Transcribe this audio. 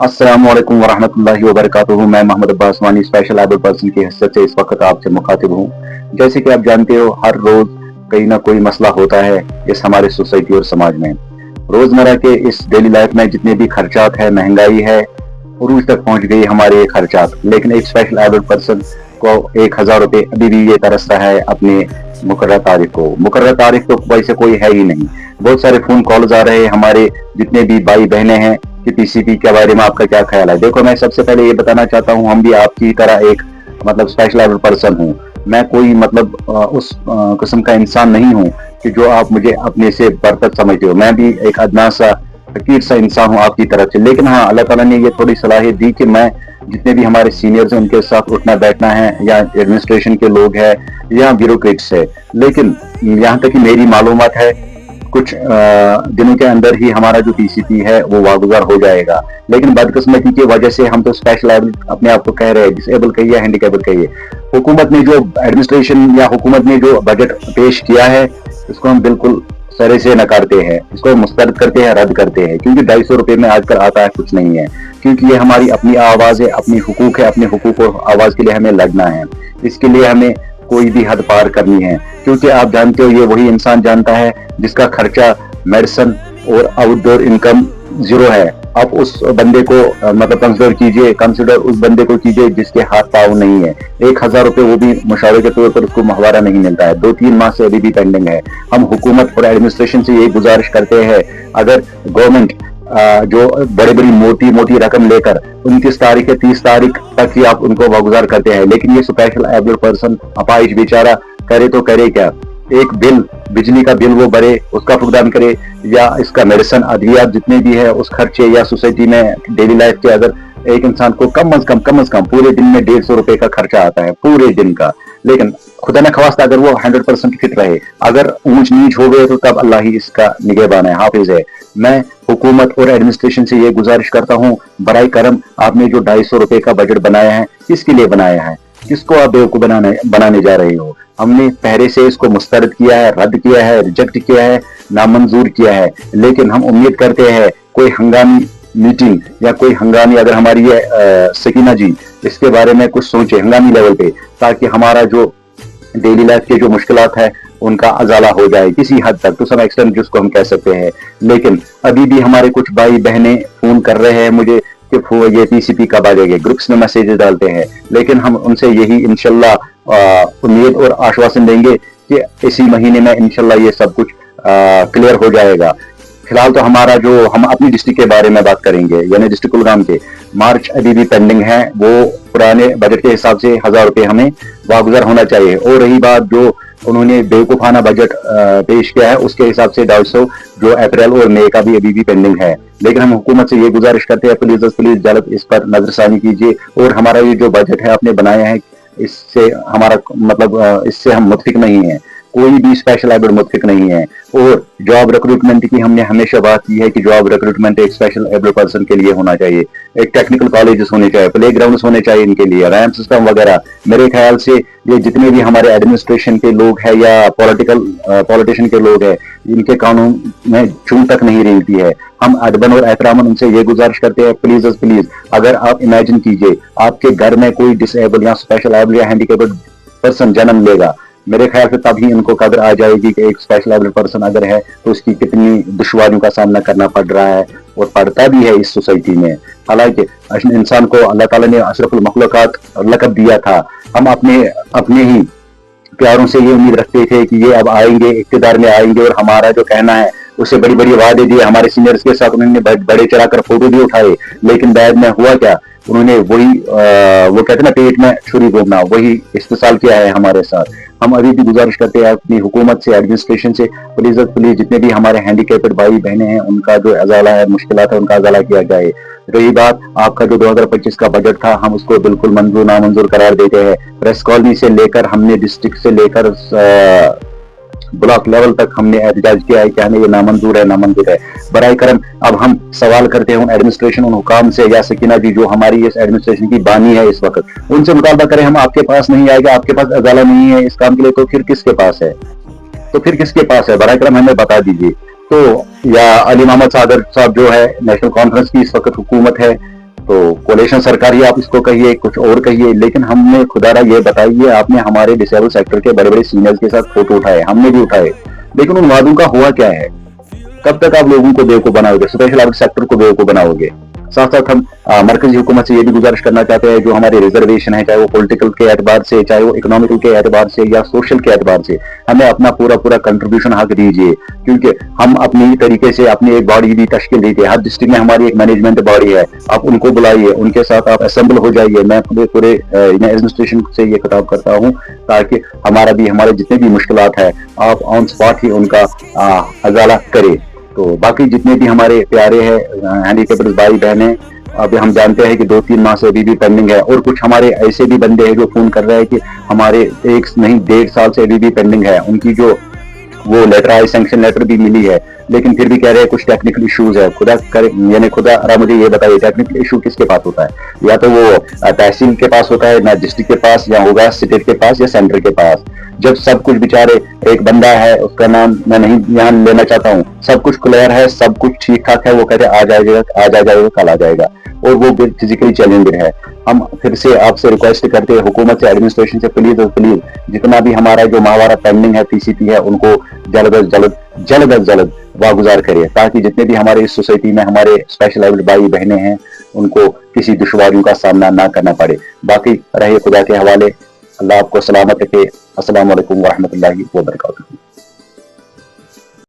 अस्सलाम वालेकुम वरहमतुल्लाहि वबरकातुहू। मैं मोहम्मद अब्बास वानी स्पेशल एबल पर्सन की हैसियत से इस वक्त आपसे मुखातिब हूँ। जैसे कि आप जानते हो, हर रोज कहीं ना कोई मसला होता है इस हमारे सोसाइटी और समाज में। रोजमर्रा के इस डेली लाइफ में जितने भी खर्चात है, महंगाई है, उरूज तक पहुंच गई हमारे ये खर्चात। लेकिन एक स्पेशल एबल पर्सन को 1,000 रुपये अभी भी ये तरसता है अपने मुकर्रर तारीख को। मुकर्रर तारीख तो वैसे कोई है ही नहीं। बहुत सारे फोन कॉल्स आ रहे हैं हमारे जितने भी भाई बहनें हैं कि पीसीपी के बारे में आपका क्या ख्याल है। देखो, मैं सबसे पहले ये बताना चाहता हूँ, हम भी आपकी तरह एक स्पेशल एबल पर्सन हूँ। मैं कोई उस किस्म का इंसान नहीं हूँ कि जो आप मुझे अपने से बरतर समझते हो। मैं भी एक अदना सा फकीर सा इंसान हूँ आपकी तरफ से। लेकिन हाँ, अल्लाह ताला ने ये थोड़ी सलाहियत दी कि मैं जितने भी हमारे सीनियर्स हैं उनके साथ उठना बैठना है, या एडमिनिस्ट्रेशन के लोग हैं या ब्यूरोक्रेट्स है। लेकिन यहाँ तक कि मेरी मालूमात है, कुछ दिनों के अंदर ही हमारा जो पीसीपी है वो वागुजार हो जाएगा। लेकिन बदकिस्मती की वजह से हम तो स्पेशल एबल अपने आप को कह रहे हैं, डिसेबल कहिए, हैंडीकेबल कहिए। हुकूमत ने जो एडमिनिस्ट्रेशन या हुकूमत ने जो बजट पेश किया है, इसको हम बिल्कुल सरे से नकारते हैं, इसको मुस्तरद करते हैं, रद्द करते हैं। क्योंकि 250 रुपये में आजकल आता है कुछ नहीं है। क्योंकि ये हमारी अपनी आवाज है, अपनी हुकूक है, अपने हुकूक और आवाज के लिए हमें लड़ना है। इसके लिए हमें कोई भी हद पार करनी है। क्योंकि आप जानते हो, ये वही इंसान जानता है जिसका खर्चा मेडिसिन और आउटडोर इनकम जीरो है। आप उस बंदे को कंसिडर उस बंदे को कीजिए जिसके हाथ पाँव नहीं है। 1,000 रुपये वो भी मुशावरे के तौर पर उसको मुहावरा नहीं मिलता है। 2-3 माह से अभी भी पेंडिंग है। हम हुकूमत और एडमिनिस्ट्रेशन से यही गुजारिश करते हैं, अगर गवर्नमेंट जो बड़ी बड़ी मोटी रकम लेकर 29 तारीख या 30 तारीख तक ही आप उनको वागुजार करते हैं। लेकिन ये स्पेशल एबल पर्सन अपाहिज बेचारा करे तो करे क्या? एक बिल, बिजली का बिल वो भरे, उसका भुगतान करे, या इसका मेडिसिन, अद्वियात जितने भी है उस खर्चे, या सोसाइटी में डेली लाइफ के अगर एक इंसान को कम अज कम पूरे दिन में 150 रुपए का खर्चा आता है पूरे दिन का। लेकिन खुदा न खवास्ता अगर वो 100% फिट रहे, अगर ऊंच नीच हो गए तो तब अल्लाह ही इसका निगहबान है, हाफिज है। मैं हुकूमत और एडमिनिस्ट्रेशन से ये गुजारिश करता हूँ, बराए करम आपने जो 250 रुपए का बजट बनाया है, किसके लिए बनाया है? किसको आप बेवकूफ बनाने जा रहे हो? हमने पहले से इसको मुस्तरद किया है, रद्द किया है, रिजेक्ट किया है, नामंजूर किया है। लेकिन हम उम्मीद करते हैं कोई हंगामी मीटिंग या कोई हंगामी, अगर हमारी सकीना जी इसके बारे में कुछ सोचे हंगामी लेवल पे, ताकि हमारा जो डेली लाइफ के जो मुश्किलात है उनका अजाला हो जाए किसी हद तक, तो सम एक्सटेंट जिसको हम कह सकते हैं। लेकिन अभी भी हमारे कुछ भाई बहनें फोन कर रहे हैं मुझे कि ये पीसीपी कब आ जाएगी, ग्रुप्स में मैसेजेस डालते हैं। लेकिन हम उनसे यही इंशाल्लाह उम्मीद और आश्वासन देंगे कि इसी महीने में इंशाल्लाह ये सब कुछ क्लियर हो जाएगा। फिलहाल तो हमारा जो, हम अपनी डिस्ट्रिक्ट के बारे में बात करेंगे, यानी डिस्ट्रिक्ट कुलगाम के मार्च अभी भी पेंडिंग है। वो पुराने बजट के हिसाब से 1,000 रुपये हमें वागुजार होना चाहिए। और रही बात जो उन्होंने बेवकूफाना बजट पेश किया है, उसके हिसाब से 250 जो अप्रैल और मई का भी अभी भी पेंडिंग है। लेकिन हम हुकूमत से ये गुजारिश करते हैं, प्लीज जल्द इस पर नजरसानी कीजिए। और हमारा ये जो बजट है आपने बनाया है, इससे हमारा इससे हम मुतफिक नहीं है, कोई भी स्पेशल एबल मुतफिक नहीं है। और जॉब रिक्रूटमेंट की हमने हमेशा बात की है कि जॉब रिक्रूटमेंट एक स्पेशल एबल पर्सन के लिए होना चाहिए। एक टेक्निकल कॉलेजेस होने चाहिए, प्ले ग्राउंड्स होने चाहिए इनके लिए, रैंप सिस्टम वगैरह। मेरे ख्याल से ये जितने भी हमारे एडमिनिस्ट्रेशन के लोग हैं या पॉलिटिशियन के लोग हैं, इनके कानून में चूं तक नहीं रेंगती है। हम अदबन और एहतरामन उनसे ये गुजारिश करते हैं, प्लीज अगर आप इमेजिन कीजिए आपके घर में कोई डिसेबल या स्पेशल एबल या हैंडीकेप्ड पर्सन जन्म लेगा, मेरे ख्याल से तभी उनको कदर आ जाएगी कि एक स्पेशल एबल पर्सन अगर है तो उसकी कितनी दुश्वारियों का सामना करना पड़ रहा है, और पड़ता भी है इस सोसाइटी में। हालांकि इंसान को अल्लाह ताला ने अशरफुल मखलूकात लक़ब दिया था। हम अपने ही प्यारों से ये उम्मीद रखते थे कि ये अब आएंगे, इक़्तिदार में आएंगे, और हमारा जो कहना है उससे बड़ी बड़ी वादे दिए। हमारे सीनियर्स के साथ उन्होंने बड़े चढ़ाकर फोटो भी उठाए। लेकिन बाद में हुआ क्या? उन्होंने वही वो कहते हैं ना, पेट में छुरी घूमना, वही इस्तेसाल किया है हमारे साथ। हम अभी भी गुजारिश करते हैं अपनी हुकूमत से, एडमिनिस्ट्रेशन से, प्लीज जितने भी हमारे हैंडीकेप्ड भाई बहनें हैं उनका जो अजाला है, मुश्किलात है, उनका अजाला किया जाए। रही बात आपका जो 2025 का बजट था, हम उसको बिल्कुल मंजूर नामंजूर करार देते हैं। प्रेस कॉलोनी से लेकर हमने डिस्ट्रिक्ट से लेकर ब्लॉक लेवल तक हमने एहतजाज किया है कि हमें ये नामंजूर है। बराए करम अब हम सवाल करते हैं उन एडमिनिस्ट्रेशन, उन हुकाम से, या सकीना जी जो हमारी इस एडमिनिस्ट्रेशन की बानी है इस वक्त, उनसे मुतालबा करें। हम आपके पास नहीं आएगा, आपके पास अजाला नहीं है इस काम के लिए, तो फिर किसके पास है? बराए करम हमें बता दीजिए। तो या अली मोहम्मद सागर साहब जो है, नेशनल कॉन्फ्रेंस की इस वक्त हुकूमत है, कोलेशन सरकारी आप इसको कहिए, कुछ और कहिए, लेकिन हमने खुदारा ये बताइए, आपने हमारे डिसेबल सेक्टर के बड़े बड़े सीनियर्स के साथ फोटो उठाए, हमने भी उठाए, लेकिन उन वादों का हुआ क्या है? कब तक आप लोगों को बेवकूफ बनाओगे, स्पेशल एबल सेक्टर को बेवकूफ बनाओगे? साथ साथ हम मरकजी हुकूमत से ये भी गुजारिश करना चाहते हैं, जो हमारे रिजर्वेशन है, चाहे वो पॉलिटिकल के एतबार से, चाहे वो इकोनॉमिकल के एतबार से या सोशल के एतबार से, हमें अपना पूरा पूरा कंट्रीब्यूशन हक दीजिए, क्योंकि हम अपनी तरीके से अपनी एक बॉडी भी तश्कील दी थी। हर डिस्ट्रिक्ट में हमारी एक मैनेजमेंट बॉडी है, आप उनको बुलाइए, उनके साथ आप असेंबल हो जाइए। मैं पूरे एडमिनिस्ट्रेशन से ये खिताब करता हूँ, ताकि हमारे जितने भी मुश्किलात है आप ऑन स्पॉट ही उनका अजाला करें। तो बाकी जितने भी हमारे प्यारे हैं हैंडीकेप्ड भाई बहने, अब हम जानते हैं कि 2-3 माह से अभी भी पेंडिंग है, और कुछ हमारे ऐसे भी बंदे हैं जो फोन कर रहे हैं कि हमारे 1.5 साल से अभी भी पेंडिंग है, उनकी जो वो लेटर आई, सैंक्शन लेटर भी मिली है, लेकिन फिर भी कह रहे हैं कुछ टेक्निकल इश्यूज है। खुदा मुझे ये बताइए, टेक्निकल इशू किसके पास होता है? या तो वो तहसील के पास होता है, ना डिस्ट्रिक्ट के पास, या होगा स्टेट के पास या सेंटर के पास। जब सब कुछ बेचारे, एक बंदा है, उसका नाम मैं नहीं यहाँ लेना चाहता हूँ, सब कुछ क्लियर है, सब कुछ ठीक ठाक है, वो कहते आ जाएगा कल आ जाएगा, और वो फिजिकली चैलेंज्ड है। हम फिर से आपसे रिक्वेस्ट करते हैं, हुकूमत से, एडमिनिस्ट्रेशन से, प्लीज और प्लीज जितना भी हमारा जो माहवारा पेंडिंग है पीसीपी है, उनको जल्द अज जल्द वागुजार करिए, ताकि जितने भी हमारे इस सोसाइटी में हमारे स्पेशल एबल्ड भाई बहनें हैं, उनको किसी दुश्वारियों का सामना ना करना पड़े। बाकी रहे खुदा के हवाले। अल्लाह आपको सलामत रखे। अस्सलाम वालेकुम व रहमतुल्लाहि व बरकातुहू।